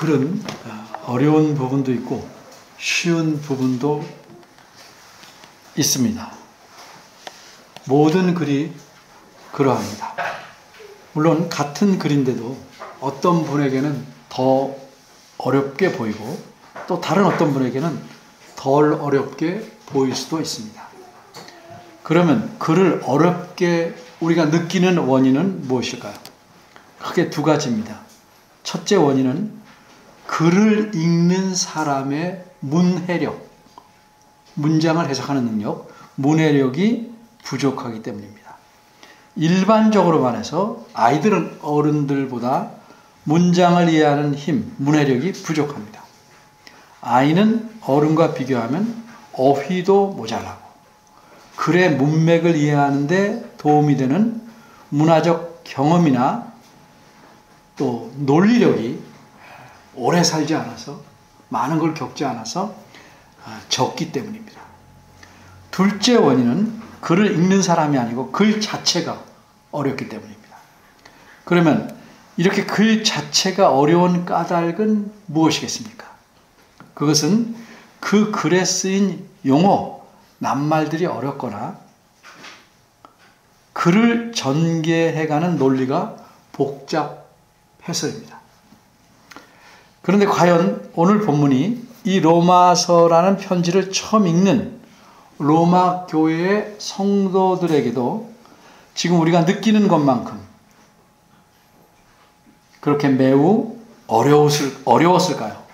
글은 어려운 부분도 있고 쉬운 부분도 있습니다. 모든 글이 그러합니다. 물론 같은 글인데도 어떤 분에게는 더 어렵게 보이고 또 다른 어떤 분에게는 덜 어렵게 보일 수도 있습니다. 그러면 글을 어렵게 우리가 느끼는 원인은 무엇일까요? 크게 두 가지입니다. 첫째 원인은 글을 읽는 사람의 문해력, 문장을 해석하는 능력, 문해력이 부족하기 때문입니다. 일반적으로 말해서 아이들은 어른들보다 문장을 이해하는 힘, 문해력이 부족합니다. 아이는 어른과 비교하면 어휘도 모자라고 글의 문맥을 이해하는 데 도움이 되는 문화적 경험이나 또 논리력이 오래 살지 않아서 많은 걸 겪지 않아서 적기 때문입니다. 둘째 원인은 글을 읽는 사람이 아니고 글 자체가 어렵기 때문입니다. 그러면 이렇게 글 자체가 어려운 까닭은 무엇이겠습니까? 그것은 그 글에 쓰인 용어, 낱말들이 어렵거나 글을 전개해가는 논리가 복잡해서입니다. 그런데 과연 오늘 본문이 이 로마서라는 편지를 처음 읽는 로마 교회의 성도들에게도 지금 우리가 느끼는 것만큼 그렇게 매우 어려웠을까요?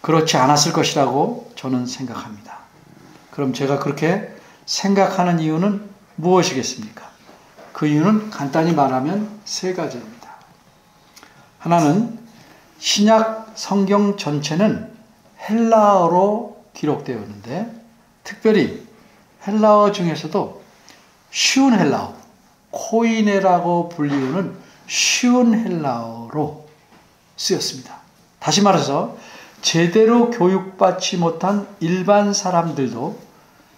그렇지 않았을 것이라고 저는 생각합니다. 그럼 제가 그렇게 생각하는 이유는 무엇이겠습니까? 그 이유는 간단히 말하면 세 가지입니다. 하나는 신약 성경 전체는 헬라어로 기록되어 있는데 특별히 헬라어 중에서도 쉬운 헬라어, 코이네라고 불리우는 쉬운 헬라어로 쓰였습니다. 다시 말해서 제대로 교육받지 못한 일반 사람들도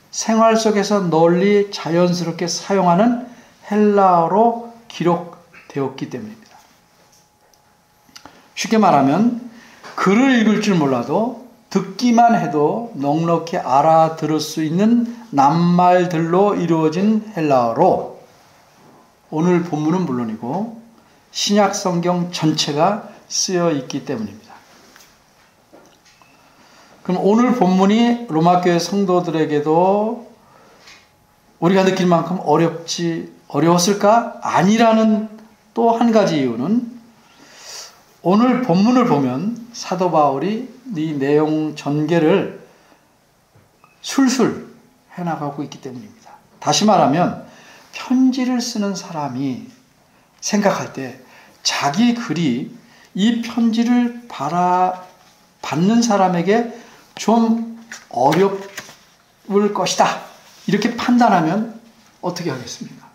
생활 속에서 널리 자연스럽게 사용하는 헬라어로 기록되었기 때문입니다. 쉽게 말하면 글을 읽을 줄 몰라도 듣기만 해도 넉넉히 알아들을 수 있는 낱말들로 이루어진 헬라어로 오늘 본문은 물론이고 신약 성경 전체가 쓰여 있기 때문입니다. 그럼 오늘 본문이 로마교회 성도들에게도 우리가 느낄 만큼 어려웠을까? 아니라는 또 한 가지 이유는 오늘 본문을 보면 사도 바울이 이 내용 전개를 술술 해나가고 있기 때문입니다. 다시 말하면 편지를 쓰는 사람이 생각할 때 자기 글이 이 편지를 받는 사람에게 좀 어려울 것이다. 이렇게 판단하면 어떻게 하겠습니까?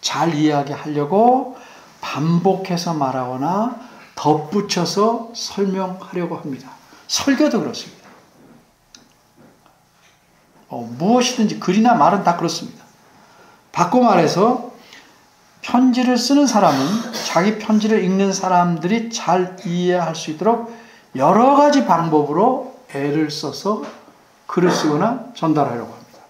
잘 이해하게 하려고 반복해서 말하거나 덧붙여서 설명하려고 합니다. 설교도 그렇습니다. 무엇이든지 글이나 말은 다 그렇습니다. 바꿔 말해서 편지를 쓰는 사람은 자기 편지를 읽는 사람들이 잘 이해할 수 있도록 여러 가지 방법으로 애를 써서 글을 쓰거나 전달하려고 합니다.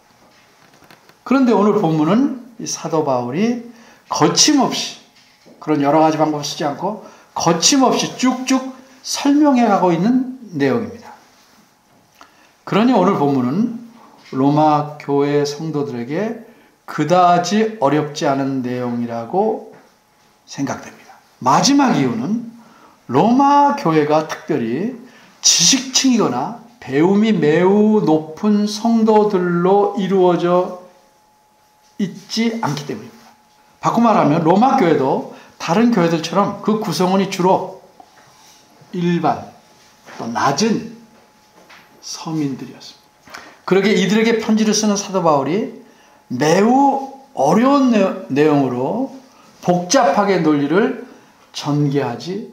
그런데 오늘 본문은 이 사도 바울이 거침없이 그런 여러 가지 방법을 쓰지 않고 거침없이 쭉쭉 설명해 가고 있는 내용입니다. 그러니 오늘 본문은 로마 교회 성도들에게 그다지 어렵지 않은 내용이라고 생각됩니다. 마지막 이유는 로마 교회가 특별히 지식층이거나 배움이 매우 높은 성도들로 이루어져 있지 않기 때문입니다. 바꿔 말하면 로마 교회도 다른 교회들처럼 그 구성원이 주로 일반 또 낮은 서민들이었습니다. 그러기에 이들에게 편지를 쓰는 사도 바울이 매우 어려운 내용으로 복잡하게 논리를 전개하지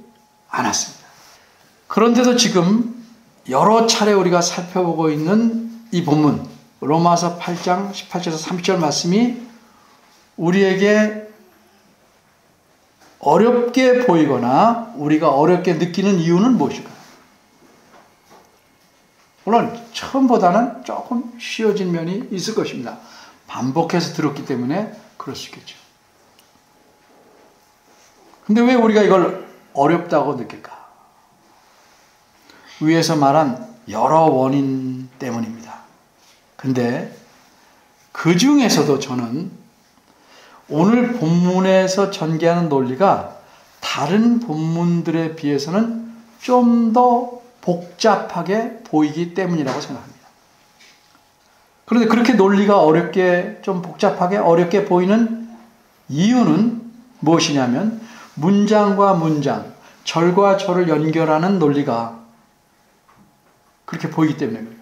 않았습니다. 그런데도 지금 여러 차례 우리가 살펴보고 있는 이 본문 로마서 8장 18절에서 30절 말씀이 우리에게 어렵게 보이거나 우리가 어렵게 느끼는 이유는 무엇일까요? 물론 처음보다는 조금 쉬워진 면이 있을 것입니다. 반복해서 들었기 때문에 그럴 수 있겠죠. 근데 왜 우리가 이걸 어렵다고 느낄까? 위에서 말한 여러 원인 때문입니다. 근데 그 중에서도 저는 오늘 본문에서 전개하는 논리가 다른 본문들에 비해서는 좀 더 복잡하게 보이기 때문이라고 생각합니다. 그런데 그렇게 논리가 어렵게, 좀 복잡하게 어렵게 보이는 이유는 무엇이냐면 문장과 문장, 절과 절을 연결하는 논리가 그렇게 보이기 때문에 그래요.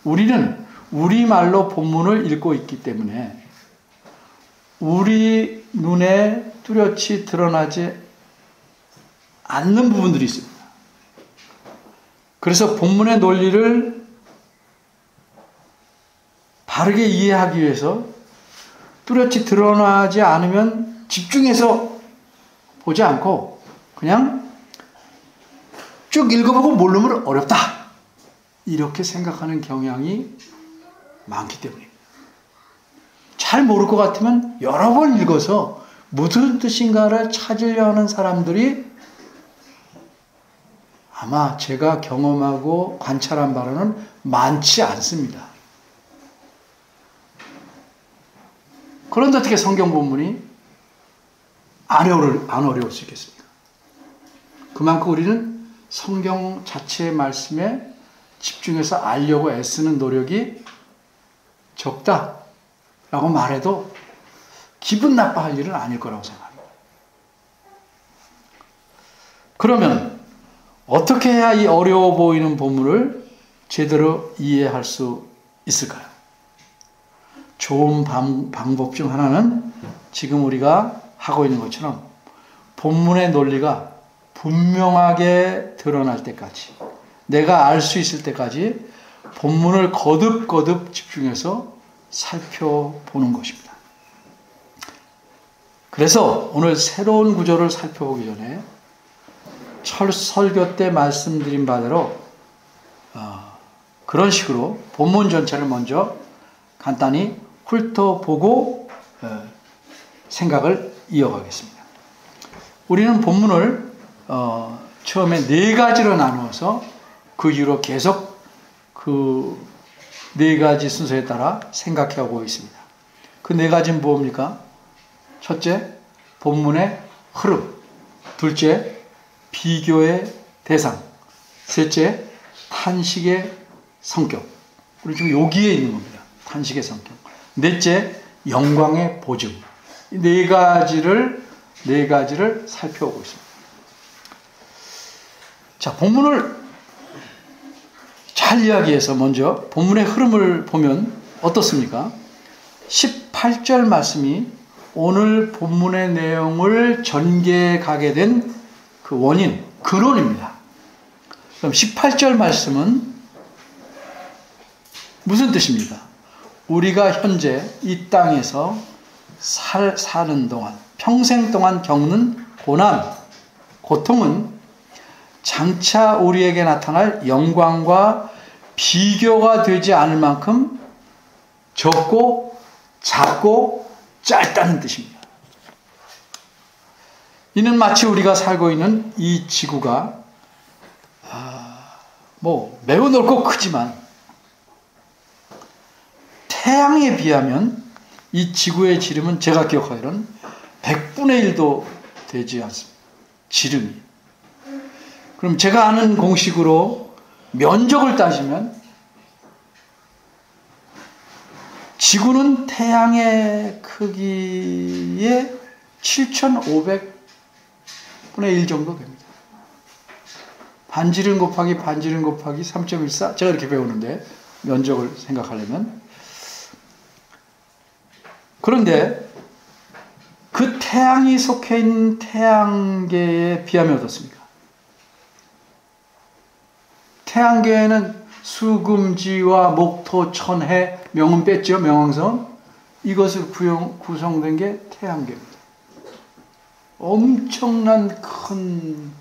우리는 우리말로 본문을 읽고 있기 때문에 우리 눈에 뚜렷이 드러나지 않는 부분들이 있습니다. 그래서 본문의 논리를 바르게 이해하기 위해서 뚜렷이 드러나지 않으면 집중해서 보지 않고 그냥 쭉 읽어보고 모르면 어렵다. 이렇게 생각하는 경향이 많기 때문입니다. 잘 모를 것 같으면 여러 번 읽어서 무슨 뜻인가를 찾으려 하는 사람들이 아마 제가 경험하고 관찰한 바로는 많지 않습니다. 그런데 어떻게 성경 본문이 안 어려울 수 있겠습니까? 그만큼 우리는 성경 자체의 말씀에 집중해서 알려고 애쓰는 노력이 적다라고 말해도 기분 나빠할 일은 아닐 거라고 생각합니다. 그러면 어떻게 해야 이 어려워 보이는 본문을 제대로 이해할 수 있을까요? 좋은 방법 중 하나는 지금 우리가 하고 있는 것처럼 본문의 논리가 분명하게 드러날 때까지, 내가 알 수 있을 때까지 본문을 거듭거듭 집중해서 살펴보는 것입니다. 그래서 오늘 새로운 구절을 살펴보기 전에 설교 때 말씀드린 바대로 그런 식으로 본문 전체를 먼저 간단히 훑어보고 생각을 이어가겠습니다. 우리는 본문을 처음에 4가지로 나누어서 그 이후로 계속 그 4가지 순서에 따라 생각해오고 있습니다. 그 4가지는 무엇입니까? 첫째, 본문의 흐름. 둘째, 비교의 대상. 셋째, 탄식의 성격. 우리 지금 여기에 있는 겁니다. 탄식의 성격. 넷째, 영광의 보증. 이 4가지를 살펴보고 있습니다. 자, 본문을 잘 이야기해서 먼저 본문의 흐름을 보면 어떻습니까? 18절 말씀이 오늘 본문의 내용을 전개해 가게 된 그 원인, 근원입니다. 그럼 18절 말씀은 무슨 뜻입니까? 우리가 현재 이 땅에서 사는 동안, 평생 동안 겪는 고난, 고통은 장차 우리에게 나타날 영광과 비교가 되지 않을 만큼 적고 작고 짧다는 뜻입니다. 이는 마치 우리가 살고 있는 이 지구가 매우 넓고 크지만 태양에 비하면 이 지구의 지름은 제가 기억하기로는 100분의 1도 되지 않습니다. 지름이. 그럼 제가 아는 공식으로 면적을 따지면 지구는 태양의 크기의 7,500분의 1 정도 됩니다. 반지름 곱하기 3.14 제가 이렇게 배우는데 면적을 생각하려면 그런데 그 태양이 속해 있는 태양계에 비하면 어떻습니까? 태양계에는 수금지와 목토, 천해, 명은 뺐죠. 명왕성. 이것을 구성된 게 태양계입니다. 엄청난 큰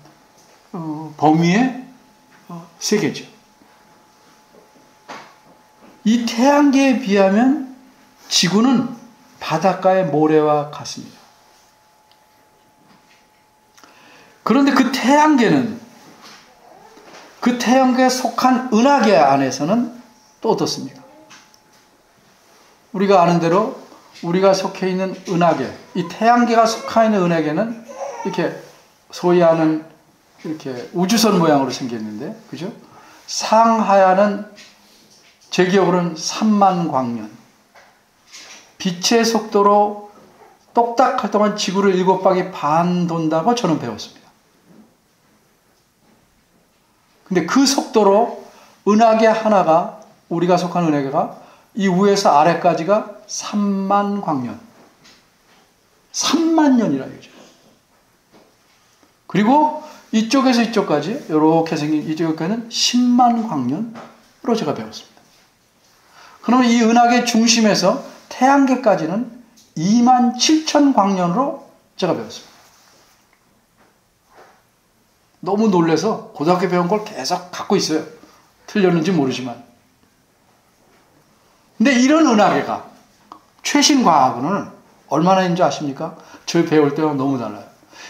범위의 세계죠. 이 태양계에 비하면 지구는 바닷가의 모래와 같습니다. 그런데 그 태양계는, 그 태양계에 속한 은하계 안에서는 또 어떻습니까? 우리가 아는 대로 우리가 속해 있는 은하계, 이 태양계가 속해 있는 은하계는 이렇게 소위 하는 이렇게 우주선 모양으로 생겼는데, 그죠? 상하야는 제 기억으로는 3만 광년. 빛의 속도로 똑딱할 동안 지구를 7바퀴 반 돈다고 저는 배웠습니다. 근데 그 속도로 은하계 하나가, 우리가 속한 은하계가 이 위에서 아래까지가 3만 광년. 3만 년이라 이거죠. 그리고 이쪽에서 이쪽까지, 이렇게 생긴 이쪽까지는 10만 광년으로 제가 배웠습니다. 그러면 이 은하계 중심에서 태양계까지는 2만 7천 광년으로 제가 배웠습니다. 너무 놀라서 고등학교 배운 걸 계속 갖고 있어요. 틀렸는지 모르지만. 근데 이런 은하계가 최신 과학은 얼마나 있는지 아십니까? 저희 배울 때와 너무 달라요.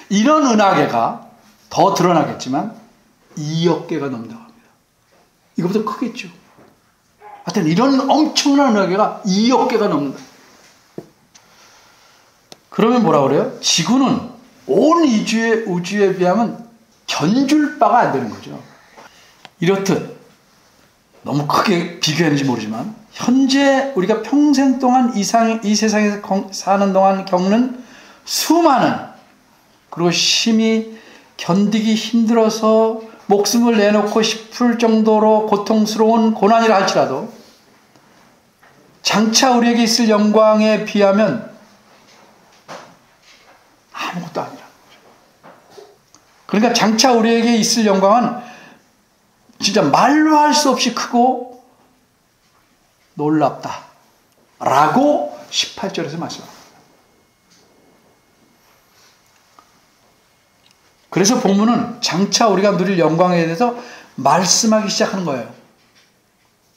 이런 은하계가 더 드러나겠지만 2억 개가 넘는다고 합니다. 이거보다 크겠죠. 하여튼 이런 엄청난 은하계가 2억 개가 넘는다. 그러면 뭐라 그래요? 지구는 온 우주에 비하면 견줄 바가 안 되는 거죠. 이렇듯 너무 크게 비교했는지 모르지만 현재 우리가 평생 동안 이 세상에서 사는 동안 겪는 수많은, 그리고 심히 견디기 힘들어서 목숨을 내놓고 싶을 정도로 고통스러운 고난이라 할지라도 장차 우리에게 있을 영광에 비하면 아무것도 아니라. 그러니까 장차 우리에게 있을 영광은 진짜 말로 할 수 없이 크고 놀랍다 라고 18절에서 말씀합니다. 그래서 본문은 장차 우리가 누릴 영광에 대해서 말씀하기 시작하는 거예요.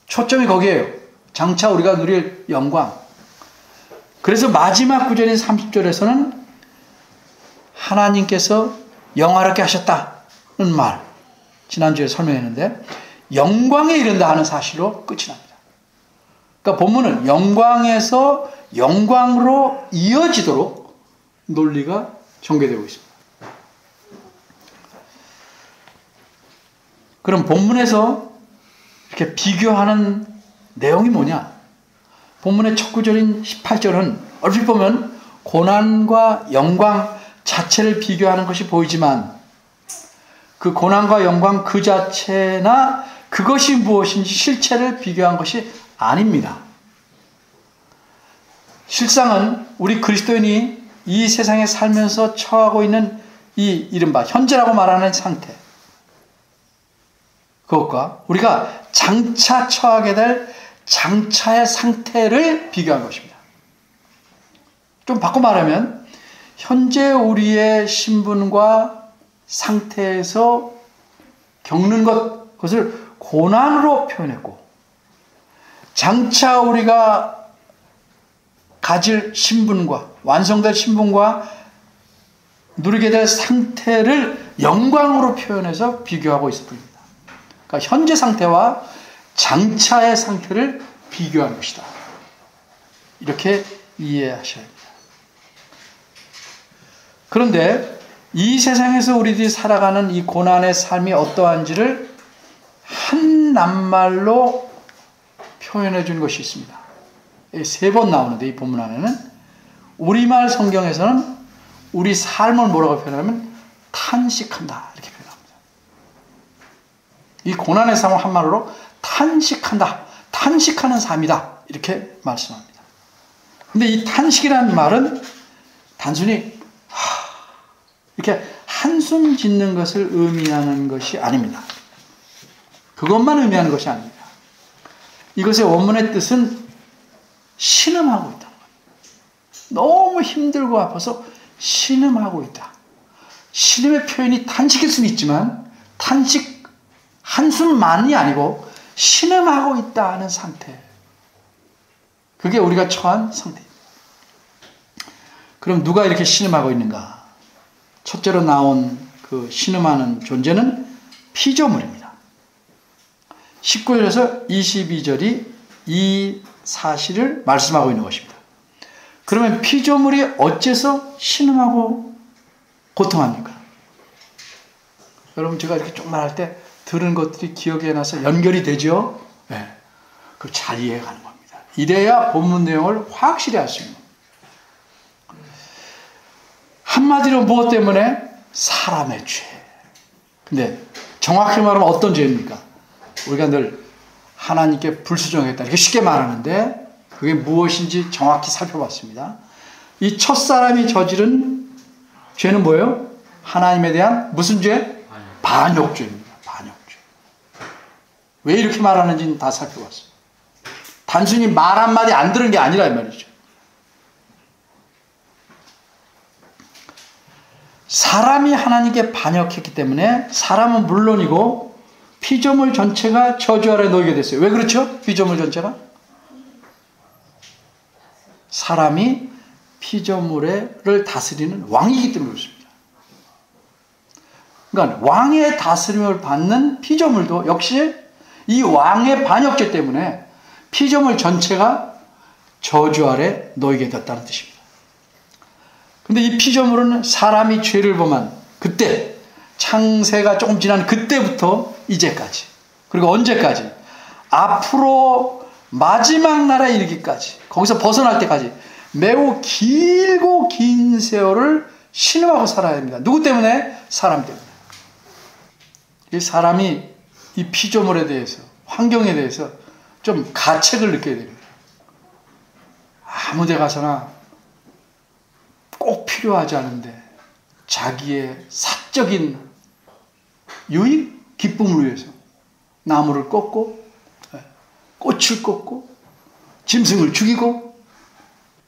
초점이 거기에요. 장차 우리가 누릴 영광. 그래서 마지막 구절인 30절에서는 하나님께서 영화롭게 하셨다는 말, 지난주에 설명했는데 영광에 이른다 하는 사실로 끝이 납니다. 그러니까 본문은 영광에서 영광으로 이어지도록 논리가 전개되고 있습니다. 그럼 본문에서 이렇게 비교하는 내용이 뭐냐? 본문의 첫 구절인 18절은 얼핏 보면 고난과 영광 자체를 비교하는 것이 보이지만 그 고난과 영광 그 자체나 그것이 무엇인지 실체를 비교한 것이 아닙니다. 실상은 우리 그리스도인이 이 세상에 살면서 처하고 있는 이 이른바 현재라고 말하는 상태, 그것과 우리가 장차 처하게 될 장차의 상태를 비교한 것입니다. 좀 바꿔 말하면 현재 우리의 신분과 상태에서 겪는 그것을 고난으로 표현했고, 장차 우리가 가질 신분과 완성될 신분과 누리게 될 상태를 영광으로 표현해서 비교하고 있을 뿐입니다. 그러니까 현재 상태와 장차의 상태를 비교한 것이다. 이렇게 이해하셔야 합니다. 그런데 이 세상에서 우리들이 살아가는 이 고난의 삶이 어떠한지를 한 낱말로 표현해 준 것이 있습니다. 3번 나오는데 이 본문 안에는 우리말 성경에서는 우리 삶을 뭐라고 표현하면 탄식한다 이렇게 표현합니다. 이 고난의 삶을 한말로 탄식한다, 탄식하는 삶이다 이렇게 말씀합니다. 근데 이 탄식이라는 말은 단순히 이렇게 한숨 짓는 것을 의미하는 것이 아닙니다. 그것만 의미하는 것이 아닙니다. 이것의 원문의 뜻은 신음하고 있다. 너무 힘들고 아파서 신음하고 있다. 신음의 표현이 탄식일 수는 있지만 탄식 한숨만이 아니고 신음하고 있다는 상태. 그게 우리가 처한 상태입니다. 그럼 누가 이렇게 신음하고 있는가? 첫째로 나온 그 신음하는 존재는 피조물입니다. 19절에서 22절이 이 사실을 말씀하고 있는 것입니다. 그러면 피조물이 어째서 신음하고 고통합니까? 여러분, 제가 이렇게 쭉 말할 때 들은 것들이 기억에 나서 연결이 되죠? 네. 그걸 잘 이해가는 겁니다. 이래야 본문 내용을 확실히 알 수 있는 겁니다. 한마디로 무엇 때문에? 사람의 죄. 근데 정확히 말하면 어떤 죄입니까? 우리가 늘 하나님께 불수종했다 이렇게 쉽게 말하는데 그게 무엇인지 정확히 살펴봤습니다. 이 첫사람이 저지른 죄는 뭐예요? 하나님에 대한 무슨 죄? 반역죄입니다. 반역죄. 왜 이렇게 말하는지는 다 살펴봤어요. 단순히 말 한마디 안 들은 게 아니라 이 말이죠. 사람이 하나님께 반역했기 때문에 사람은 물론이고 피조물 전체가 저주 아래 놓이게 됐어요. 왜 그렇죠? 피조물 전체가? 사람이 피조물을 다스리는 왕이기 때문에 그렇습니다. 그러니까 왕의 다스림을 받는 피조물도 역시 이 왕의 반역죄 때문에 피조물 전체가 저주 아래 놓이게 됐다는 뜻입니다. 근데 이 피조물은 사람이 죄를 범한 그때, 창세가 조금 지난 그때부터 이제까지, 그리고 언제까지? 앞으로 마지막 날에 이르기까지, 거기서 벗어날 때까지 매우 길고 긴 세월을 신음하고 살아야 됩니다. 누구 때문에? 사람 때문에. 이 사람이 이 피조물에 대해서, 환경에 대해서 좀 가책을 느껴야 됩니다. 아무 데 가서나 꼭 필요하지 않은데 자기의 사적인 유익, 기쁨을 위해서 나무를 꺾고 꽃을 꺾고 짐승을 죽이고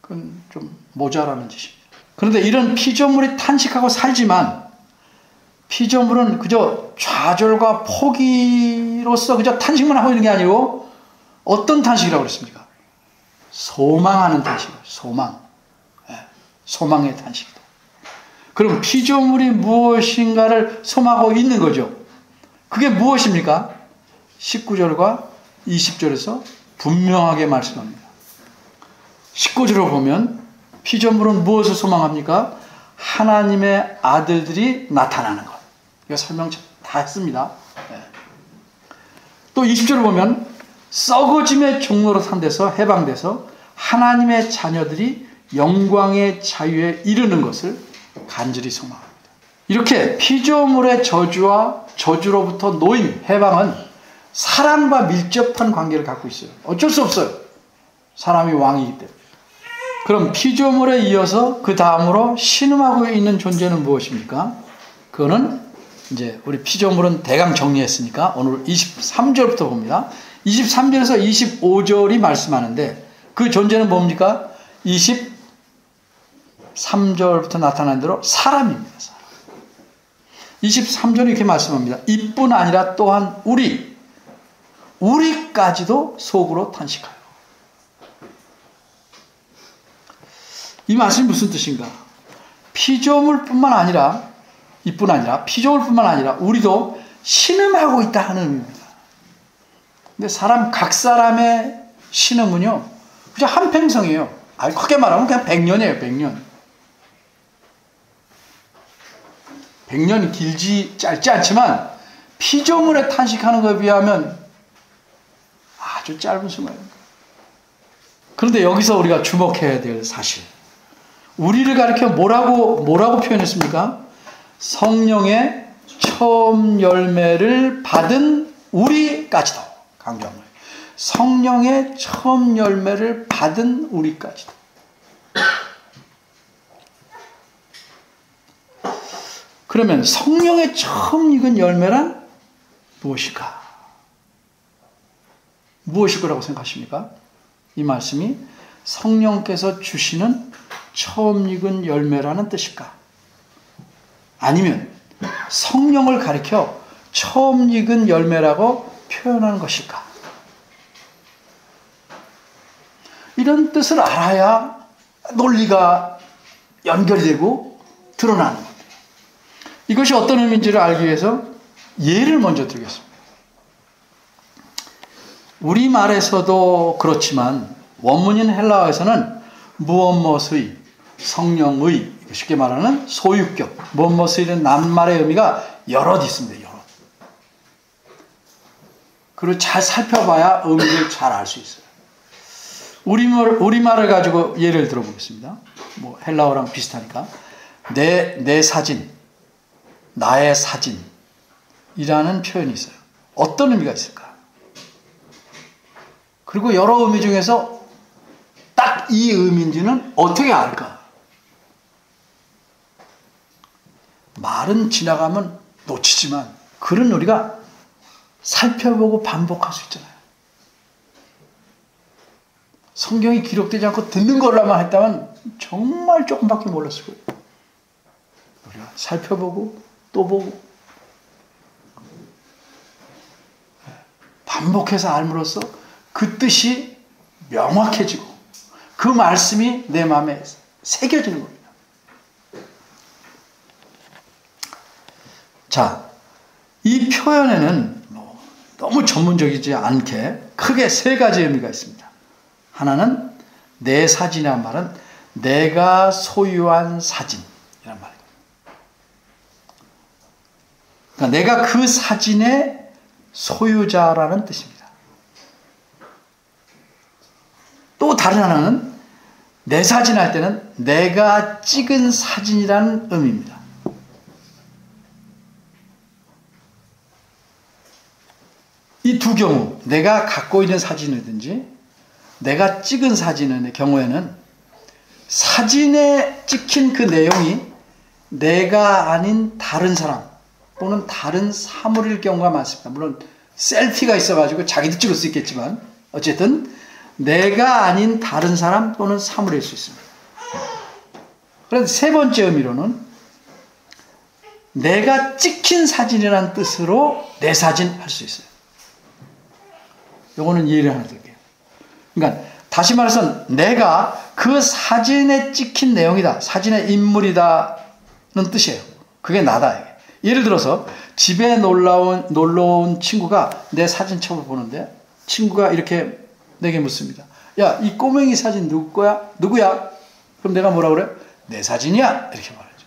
그건 좀 모자라는 짓입니다. 그런데 이런 피조물이 탄식하고 살지만 피조물은 그저 좌절과 포기로서 그저 탄식만 하고 있는 게 아니고 어떤 탄식이라고 그랬습니까? 소망하는 탄식이에요. 소망. 소망의 탄식이다. 그럼 피조물이 무엇인가를 소망하고 있는 거죠. 그게 무엇입니까? 19절과 20절에서 분명하게 말씀합니다. 19절을 보면 피조물은 무엇을 소망합니까? 하나님의 아들들이 나타나는 것. 이거 설명 다 했습니다. 또 20절을 보면 썩어짐의 종로로 산 데서 해방돼서 하나님의 자녀들이 영광의 자유에 이르는 것을 간절히 소망합니다. 이렇게 피조물의 저주와 저주로부터 놓인 해방은 사람과 밀접한 관계를 갖고 있어요. 어쩔 수 없어요. 사람이 왕이기 때문에. 그럼 피조물에 이어서 그 다음으로 신음하고 있는 존재는 무엇입니까? 그거는 이제 우리 피조물은 대강 정리했으니까 오늘 23절부터 봅니다. 23절에서 25절이 말씀하는데 그 존재는 뭡니까? 23절부터 나타난 대로 사람입니다. 사람. 23절이 이렇게 말씀합니다. 이뿐 아니라 또한 우리까지도 속으로 탄식하여. 이 말씀이 무슨 뜻인가? 피조물뿐만 아니라 이뿐 아니라 피조물뿐만 아니라 우리도 신음하고 있다 하는 의미입니다. 근데 각 사람의 신음은요 그냥 한평생이에요. 크게 말하면 그냥 100년이에요. 100년. 100년이 길지 짧지 않지만 피조물에 탄식하는 것에 비하면 아주 짧은 순간입니다. 그런데 여기서 우리가 주목해야 될 사실, 우리를 가리켜 뭐라고 표현했습니까? 성령의 처음 열매를 받은 우리까지도. 강조한 거예요. 성령의 처음 열매를 받은 우리까지도. 그러면 성령의 처음 익은 열매란 무엇일까? 무엇일 거라고 생각하십니까? 이 말씀이 성령께서 주시는 처음 익은 열매라는 뜻일까? 아니면 성령을 가리켜 처음 익은 열매라고 표현하는 것일까? 이런 뜻을 알아야 논리가 연결이 되고 드러나는 겁니다. 이것이 어떤 의미인지를 알기 위해서 예를 먼저 드리겠습니다. 우리말에서도 그렇지만 원문인 헬라어에서는 무엇무엇의, 성령의, 쉽게 말하는 소유격, 무엇무엇의는 낱말의 의미가 여럿 있습니다. 여럿. 그리고 잘 살펴봐야 의미를 잘 알 수 있어요. 우리말을 가지고 예를 들어보겠습니다. 뭐 헬라어랑 비슷하니까. 내 사진, 나의 사진이라는 표현이 있어요. 어떤 의미가 있을까? 그리고 여러 의미 중에서 딱 이 의미인지는 어떻게 알까? 말은 지나가면 놓치지만 글은 우리가 살펴보고 반복할 수 있잖아요. 성경이 기록되지 않고 듣는 걸로만 했다면 정말 조금밖에 몰랐을 거예요. 우리가 살펴보고 또 보고 반복해서 알므로써 그 뜻이 명확해지고 그 말씀이 내 마음에 새겨지는 겁니다. 자, 이 표현에는 너무 전문적이지 않게 크게 세 가지 의미가 있습니다. 하나는 내 사진이라는 말은 내가 소유한 사진이란 말입니다. 그러니까 내가 그 사진의 소유자라는 뜻입니다. 또 다른 하나는 내 사진 할 때는 내가 찍은 사진이라는 의미입니다. 이 두 경우, 내가 갖고 있는 사진이든지 내가 찍은 사진의 경우에는 사진에 찍힌 그 내용이 내가 아닌 다른 사람 또는 다른 사물일 경우가 많습니다. 물론 셀피가 있어가지고 자기도 찍을 수 있겠지만 어쨌든 내가 아닌 다른 사람 또는 사물일 수 있습니다. 그런데 세 번째 의미로는 내가 찍힌 사진이라는 뜻으로 내 사진 할 수 있어요. 요거는 예를 하나 드릴게요. 그러니까 다시 말해서 내가 그 사진에 찍힌 내용이다. 사진의 인물이다는 뜻이에요. 그게 나다. 예를 들어서 집에 놀러 온 친구가 내 사진첩을 보는데 친구가 이렇게 내게 묻습니다. 야, 이 꼬맹이 사진 누구 거야? 누구야? 그럼 내가 뭐라 그래요? 내 사진이야. 이렇게 말하죠.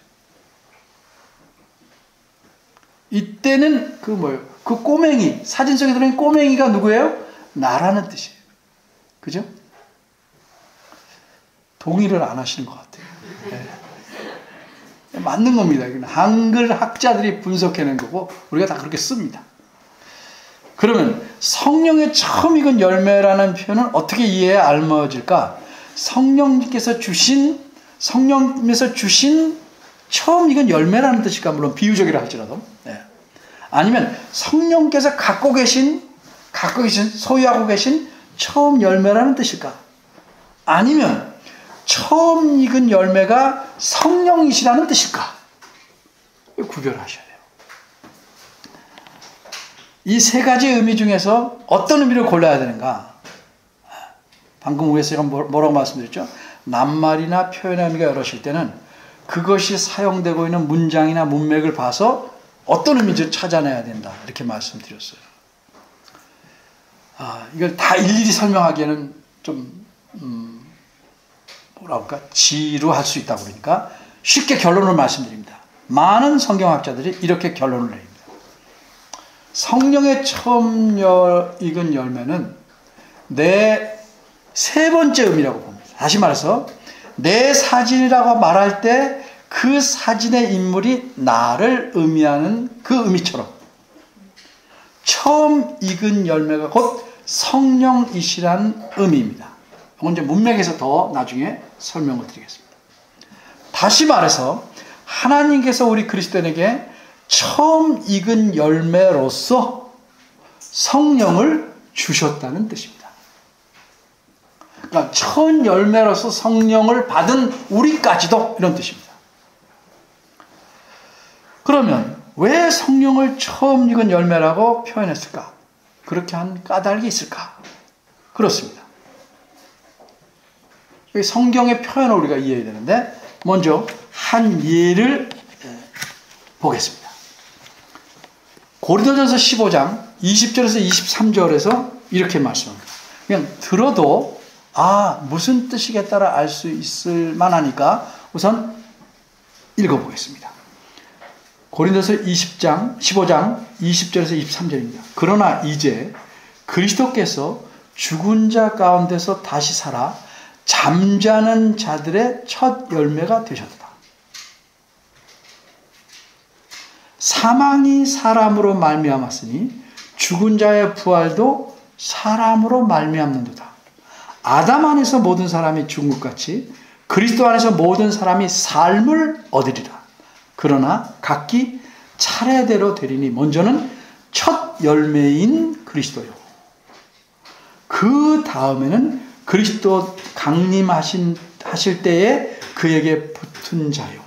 이때는 그 꼬맹이, 사진 속에 들어있는 꼬맹이가 누구예요? 나라는 뜻이에요. 그죠? 동의를 안 하시는 것 같아요. 네. 맞는 겁니다. 한글 학자들이 분석해낸 거고 우리가 다 그렇게 씁니다. 그러면 성령의 처음 익은 열매라는 표현은 어떻게 이해해야 알맞을까? 성령님께서 주신 처음 익은 열매라는 뜻일까? 물론 비유적이라 할지라도. 네. 아니면 성령께서 갖고 계신 소유하고 계신 처음 열매라는 뜻일까? 아니면 처음 익은 열매가 성령이시라는 뜻일까? 구별하셔야 돼요. 이 세 가지 의미 중에서 어떤 의미를 골라야 되는가? 방금 위에서 제가 뭐라고 말씀드렸죠? 낱말이나 표현의 의미가 여럿일 때는 그것이 사용되고 있는 문장이나 문맥을 봐서 어떤 의미인지 찾아내야 된다. 이렇게 말씀드렸어요. 이걸 다 일일이 설명하기에는 좀 지루할 수 있다 보니까 쉽게 결론을 말씀드립니다. 많은 성경학자들이 이렇게 결론을 내립니다. 성령의 처음 익은 열매는 내 세 번째 의미라고 봅니다. 다시 말해서 내 사진이라고 말할 때 그 사진의 인물이 나를 의미하는 그 의미처럼 처음 익은 열매가 곧 성령이시라는 의미입니다. 이건 이제 문맥에서 더 나중에 설명을 드리겠습니다. 다시 말해서 하나님께서 우리 그리스도인에게 처음 익은 열매로서 성령을 주셨다는 뜻입니다. 그러니까 첫 열매로서 성령을 받은 우리까지도 이런 뜻입니다. 그러면 왜 성령을 처음 익은 열매라고 표현했을까? 그렇게 한 까닭이 있을까? 그렇습니다. 성경의 표현을 우리가 이해해야 되는데 먼저 한 예를 보겠습니다. 고린도전서 15장 20절에서 23절에서 이렇게 말씀합니다. 그냥 들어도 무슨 뜻이겠다라 알 수 있을 만하니까 우선 읽어보겠습니다. 고린도서 15장 20절에서 23절입니다. 그러나 이제 그리스도께서 죽은 자 가운데서 다시 살아 잠자는 자들의 첫 열매가 되셨다. 사망이 사람으로 말미암았으니 죽은 자의 부활도 사람으로 말미암는도다. 아담 안에서 모든 사람이 죽은 것 같이 그리스도 안에서 모든 사람이 삶을 얻으리라. 그러나 각기 차례대로 되리니 먼저는 첫 열매인 그리스도요. 그 다음에는 그리스도 강림하실 때에 그에게 붙은 자요.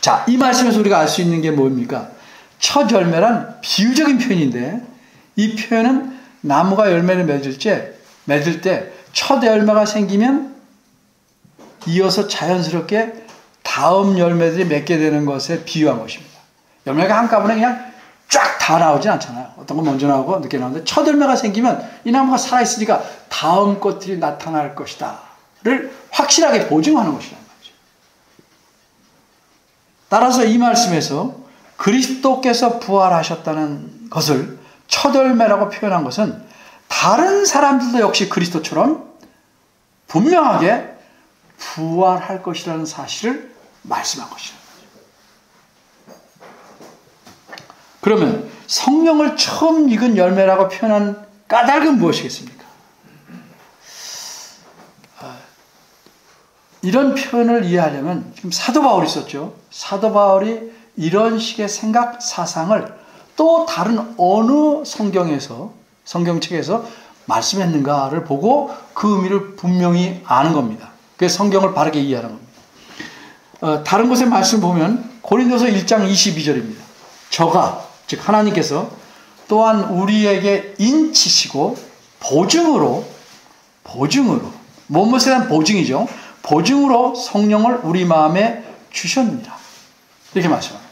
자, 이 말씀에서 우리가 알 수 있는 게 뭡니까? 첫 열매란 비유적인 표현인데 이 표현은 나무가 열매를 맺을 때 첫 열매가 생기면 이어서 자연스럽게 다음 열매들이 맺게 되는 것에 비유한 것입니다. 열매가 한꺼번에 그냥 쫙 다 나오진 않잖아요. 어떤 건 먼저 나오고 늦게 나오는데 첫 열매가 생기면 이 나무가 살아있으니까 다음 것들이 나타날 것이다를 확실하게 보증하는 것이란 말이죠. 따라서 이 말씀에서 그리스도께서 부활하셨다는 것을 첫 열매라고 표현한 것은 다른 사람들도 역시 그리스도처럼 분명하게 부활할 것이라는 사실을 말씀한 것이죠. 그러면 성령을 처음 익은 열매라고 표현한 까닭은 무엇이겠습니까? 이런 표현을 이해하려면 지금 사도 바울이 썼죠. 사도 바울이 이런 식의 생각, 사상을 또 다른 어느 성경책에서 말씀했는가를 보고 그 의미를 분명히 아는 겁니다. 그래서 성경을 바르게 이해하는 겁니다. 다른 곳의 말씀 보면 고린도서 1장 22절입니다. 저가 즉 하나님께서 또한 우리에게 인치시고 보증으로 무엇에 대한 보증이죠. 보증으로 성령을 우리 마음에 주셨느니라. 이렇게 말씀합니다.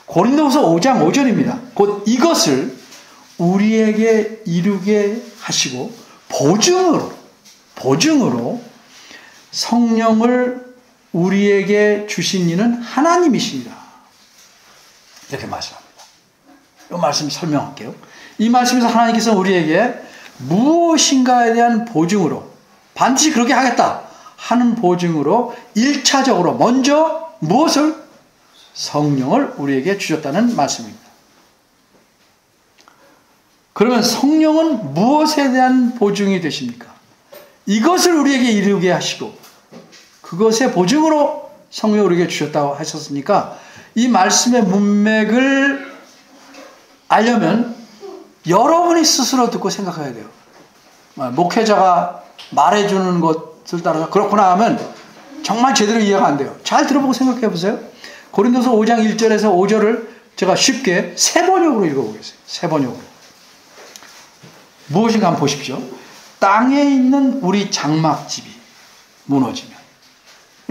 고린도서 5장 5절입니다. 곧 이것을 우리에게 이루게 하시고 보증으로 성령을 우리에게 주신 이는 하나님이시니라. 이렇게 말씀합니다. 이 말씀 설명할게요. 이 말씀에서 하나님께서 우리에게 무엇인가에 대한 보증으로 반드시 그렇게 하겠다 하는 보증으로 1차적으로 먼저 무엇을? 성령을 우리에게 주셨다는 말씀입니다. 그러면 성령은 무엇에 대한 보증이 되십니까? 이것을 우리에게 이루게 하시고 그것의 보증으로 성령을 우리에게 주셨다고 하셨으니까 이 말씀의 문맥을 알려면 여러분이 스스로 듣고 생각해야 돼요. 목회자가 말해주는 것을 따라서 그렇구나 하면 정말 제대로 이해가 안 돼요. 잘 들어보고 생각해 보세요. 고린도서 5장 1절에서 5절을 제가 쉽게 세 번역으로 읽어보겠어요. 세 번역으로. 무엇인가 한번 보십시오. 땅에 있는 우리 장막집이 무너지면,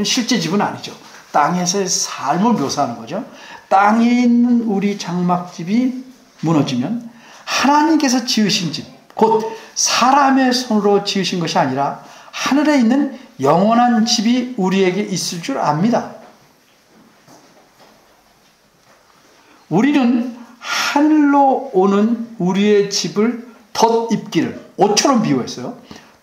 실제 집은 아니죠. 땅에서의 삶을 묘사하는 거죠. 땅에 있는 우리 장막집이 무너지면 하나님께서 지으신 집, 곧 사람의 손으로 지으신 것이 아니라 하늘에 있는 영원한 집이 우리에게 있을 줄 압니다. 우리는 하늘로 오는 우리의 집을 덧입기를, 옷처럼 비유했어요.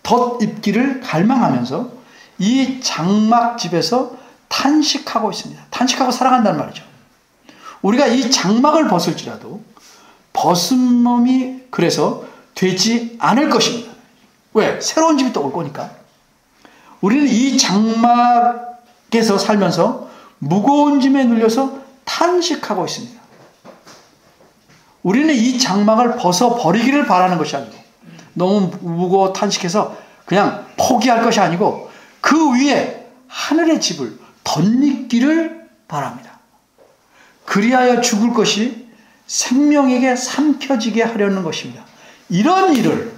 덧입기를 갈망하면서 이 장막집에서 탄식하고 있습니다. 탄식하고 살아간다는 말이죠. 우리가 이 장막을 벗을지라도 벗은 몸이 그래서 되지 않을 것입니다. 왜? 새로운 집이 또 올 거니까. 우리는 이 장막에서 살면서 무거운 짐에 눌려서 탄식하고 있습니다. 우리는 이 장막을 벗어버리기를 바라는 것이 아니고 너무 무거워 탄식해서 그냥 포기할 것이 아니고 그 위에 하늘의 집을 덧입기를 바랍니다. 그리하여 죽을 것이 생명에게 삼켜지게 하려는 것입니다. 이런 일을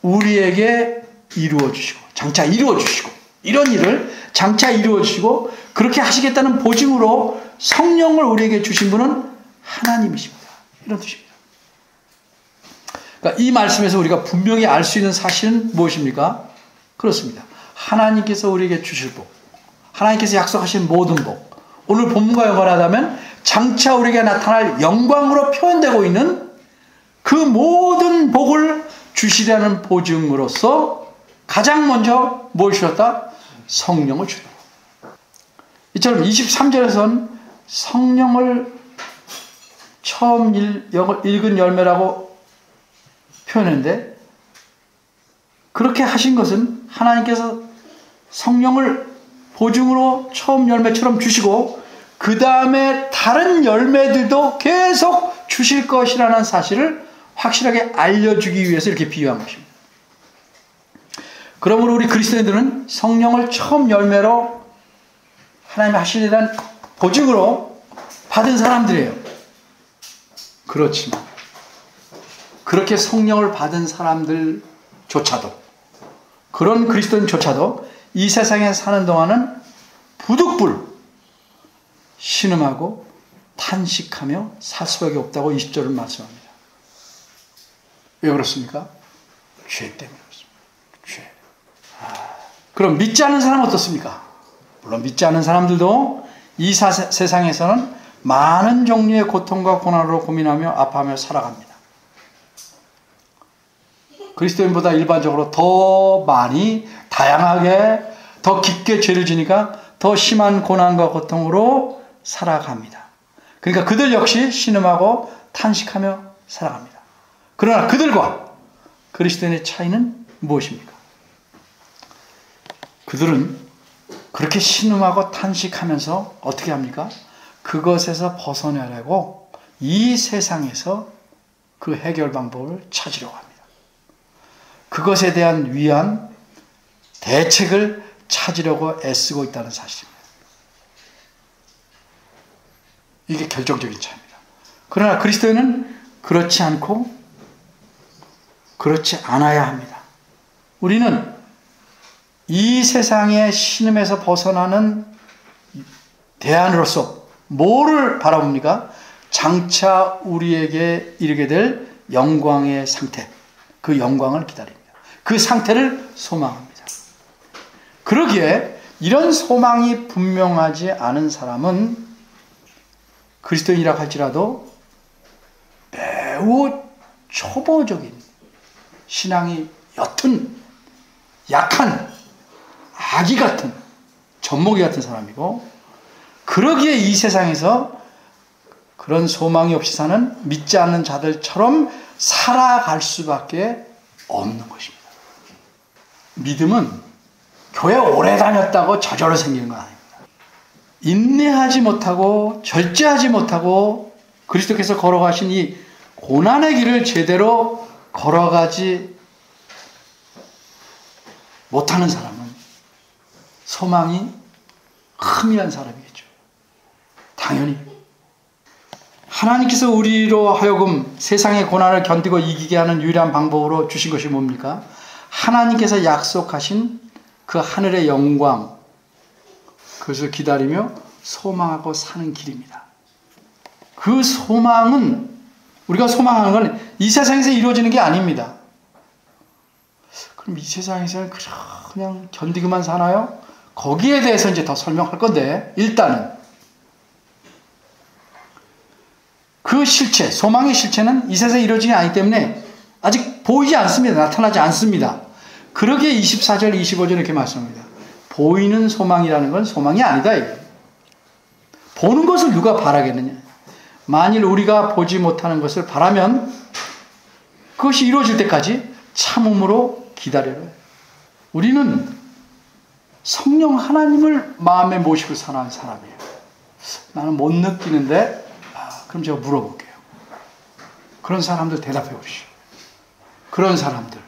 우리에게 이루어 주시고, 장차 이루어 주시고, 이런 일을 장차 이루어 주시고, 그렇게 하시겠다는 보증으로 성령을 우리에게 주신 분은 하나님이십니다. 이런 뜻입니다. 그러니까 이 말씀에서 우리가 분명히 알 수 있는 사실은 무엇입니까? 그렇습니다. 하나님께서 우리에게 주실 복, 하나님께서 약속하신 모든 복, 오늘 본문과 연관하다면 장차 우리에게 나타날 영광으로 표현되고 있는 그 모든 복을 주시려는 보증으로서 가장 먼저 뭘 주셨다? 성령을 주다. 이처럼 23절에서는 성령을 처음 읽은 열매라고 표현했는데, 그렇게 하신 것은 하나님께서 성령을 보증으로 처음 열매처럼 주시고 그 다음에 다른 열매들도 계속 주실 것이라는 사실을 확실하게 알려주기 위해서 이렇게 비유한 것입니다. 그러므로 우리 그리스도인들은 성령을 처음 열매로 하나님이 하시리라는 보증으로 받은 사람들이에요. 그렇지만 그렇게 성령을 받은 사람들조차도, 그런 그리스도인조차도 이 세상에 사는 동안은 부득불 신음하고 탄식하며 살 수밖에 없다고 20절을 말씀합니다. 왜 그렇습니까? 죄 때문에 그렇습니다. 죄. 그럼 믿지 않는 사람은 어떻습니까? 물론 믿지 않는 사람들도 이 세상에서는 많은 종류의 고통과 고난으로 고민하며 아파하며 살아갑니다. 그리스도인보다 일반적으로 더 많이, 다양하게, 더 깊게 죄를 지니까 더 심한 고난과 고통으로 살아갑니다. 그러니까 그들 역시 신음하고 탄식하며 살아갑니다. 그러나 그들과 그리스도인의 차이는 무엇입니까? 그들은 그렇게 신음하고 탄식하면서 어떻게 합니까? 그것에서 벗어나려고 이 세상에서 그 해결 방법을 찾으려고 합니다. 그것에 대한 위안, 대책을 찾으려고 애쓰고 있다는 사실입니다. 이게 결정적인 차이입니다. 그러나 그리스도인은 그렇지 않고 그렇지 않아야 합니다. 우리는 이 세상의 신음에서 벗어나는 대안으로서 뭐를 바라봅니까? 장차 우리에게 이르게 될 영광의 상태, 그 영광을 기다립니다. 그 상태를 소망합니다. 그러기에 이런 소망이 분명하지 않은 사람은 그리스도인이라고 할지라도 매우 초보적인, 신앙이 옅은, 약한, 아기 같은, 젖먹이 같은 사람이고, 그러기에 이 세상에서 그런 소망이 없이 사는 믿지 않는 자들처럼 살아갈 수밖에 없는 것입니다. 믿음은 교회 오래 다녔다고 저절로 생기는 건 아닙니다. 인내하지 못하고 절제하지 못하고 그리스도께서 걸어가신 이 고난의 길을 제대로 걸어가지 못하는 사람은 소망이 희미한 사람이겠죠. 당연히 하나님께서 우리로 하여금 세상의 고난을 견디고 이기게 하는 유일한 방법으로 주신 것이 뭡니까? 하나님께서 약속하신 그 하늘의 영광, 그것을 기다리며 소망하고 사는 길입니다. 그 소망은, 우리가 소망하는 건 이 세상에서 이루어지는 게 아닙니다. 그럼 이 세상에서는 그냥 견디기만 사나요? 거기에 대해서 이제 더 설명할 건데, 일단은 그 실체, 소망의 실체는 이 세상에 이루어지지 않기 때문에 아직 보이지 않습니다. 나타나지 않습니다. 그러기에 24절, 25절 이렇게 말씀합니다. 보이는 소망이라는 건 소망이 아니다, 이게. 보는 것을 누가 바라겠느냐. 만일 우리가 보지 못하는 것을 바라면 그것이 이루어질 때까지 참음으로 기다려라. 우리는 성령 하나님을 마음에 모시고 사는 사람이에요. 나는 못 느끼는데, 그럼 제가 물어볼게요. 그런 사람들 대답해 보시오. 그런 사람들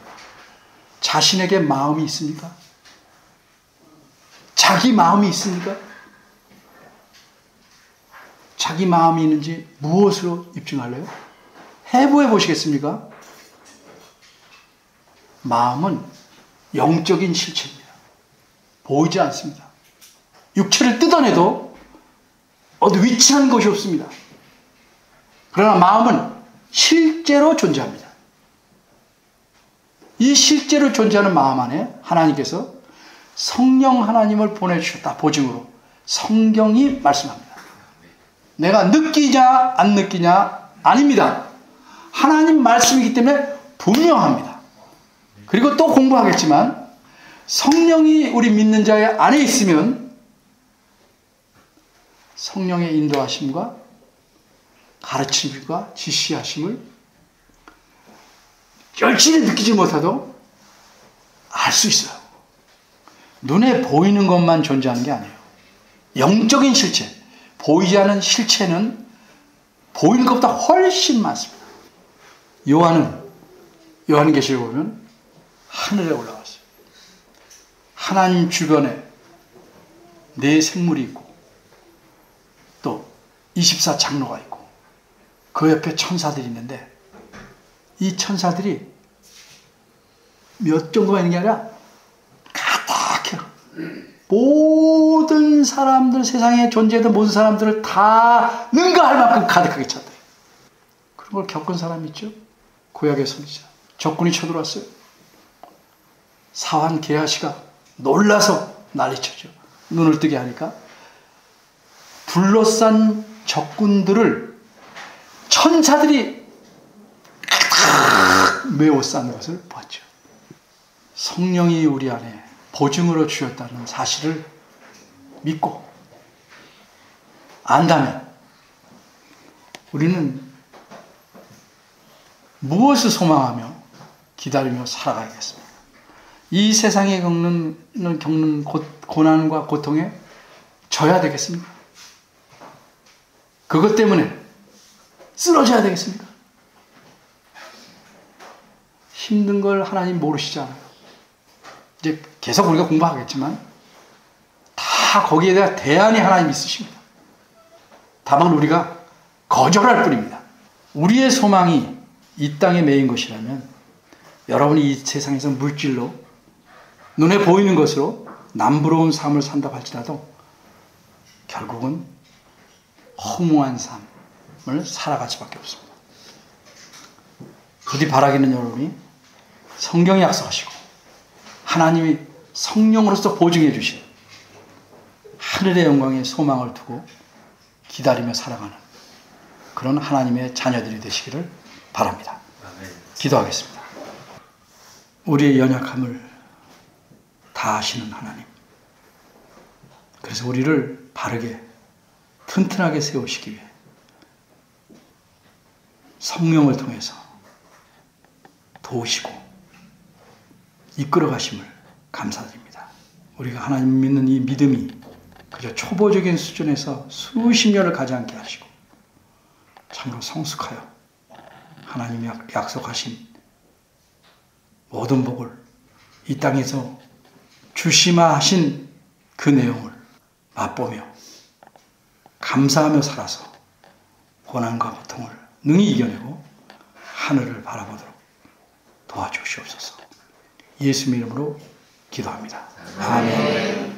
자신에게 마음이 있습니까? 자기 마음이 있습니까? 자기 마음이 있는지 무엇으로 입증할래요? 해부해 보시겠습니까? 마음은 영적인 실체입니다. 보이지 않습니다. 육체를 뜯어내도 어디 위치한 것이 없습니다. 그러나 마음은 실제로 존재합니다. 이 실제로 존재하는 마음 안에 하나님께서 성령 하나님을 보내주셨다. 보증으로 성경이 말씀합니다. 내가 느끼냐 안 느끼냐 아닙니다. 하나님 말씀이기 때문에 분명합니다. 그리고 또 공부하겠지만 성령이 우리 믿는 자의 안에 있으면 성령의 인도하심과 가르침과 지시하심을 열심히 느끼지 못해도 알 수 있어요. 눈에 보이는 것만 존재하는 게 아니에요. 영적인 실체, 보이지 않는 실체는 보이는 것보다 훨씬 많습니다. 요한계시록 보면 하늘에 올라갔어요. 하나님 주변에 네 생물이 있고 또 24장로가 있고 그 옆에 천사들이 있는데 이 천사들이 몇 정도가 있는 게 아니라 가득해요. 모든 사람들, 세상에 존재하던 모든 사람들을 다 능가할 만큼 가득하게 찼다. 그런 걸 겪은 사람이 있죠. 구약의 선지자. 적군이 쳐들어왔어요. 사환 게하시가 놀라서 난리쳤죠. 눈을 뜨게 하니까 둘러싼 적군들을 천사들이 메워싼 것을 보았죠. 성령이 우리 안에 보증으로 주셨다는 사실을 믿고 안다면 우리는 무엇을 소망하며 기다리며 살아가야겠습니까? 이 세상에 겪는 고난과 고통에 져야 되겠습니까? 그것 때문에 쓰러져야 되겠습니까? 힘든 걸 하나님 모르시잖아요. 이제 계속 우리가 공부하겠지만 다 거기에 대한 대안이 하나님 있으십니다. 다만 우리가 거절할 뿐입니다. 우리의 소망이 이 땅에 매인 것이라면 여러분이 이 세상에서 물질로 눈에 보이는 것으로 남부러운 삶을 산다고 할지라도 결국은 허무한 삶을 살아갈 수밖에 없습니다. 부디 바라기는 여러분이 성경이 약속하시고 하나님이 성령으로서 보증해 주신 하늘의 영광의 소망을 두고 기다리며 살아가는 그런 하나님의 자녀들이 되시기를 바랍니다. 기도하겠습니다. 우리의 연약함을 다 아시는 하나님, 그래서 우리를 바르게 튼튼하게 세우시기 위해 성령을 통해서 도우시고 이끌어 가심을 감사드립니다. 우리가 하나님 믿는 이 믿음이 그저 초보적인 수준에서 수십 년을 가지 않게 하시고 참으로 성숙하여 하나님이 약속하신 모든 복을 이 땅에서 주시마 하신 그 내용을 맛보며 감사하며 살아서 고난과 고통을 능히 이겨내고 하늘을 바라보도록 도와주시옵소서. 예수님 이름으로 기도합니다. 아멘.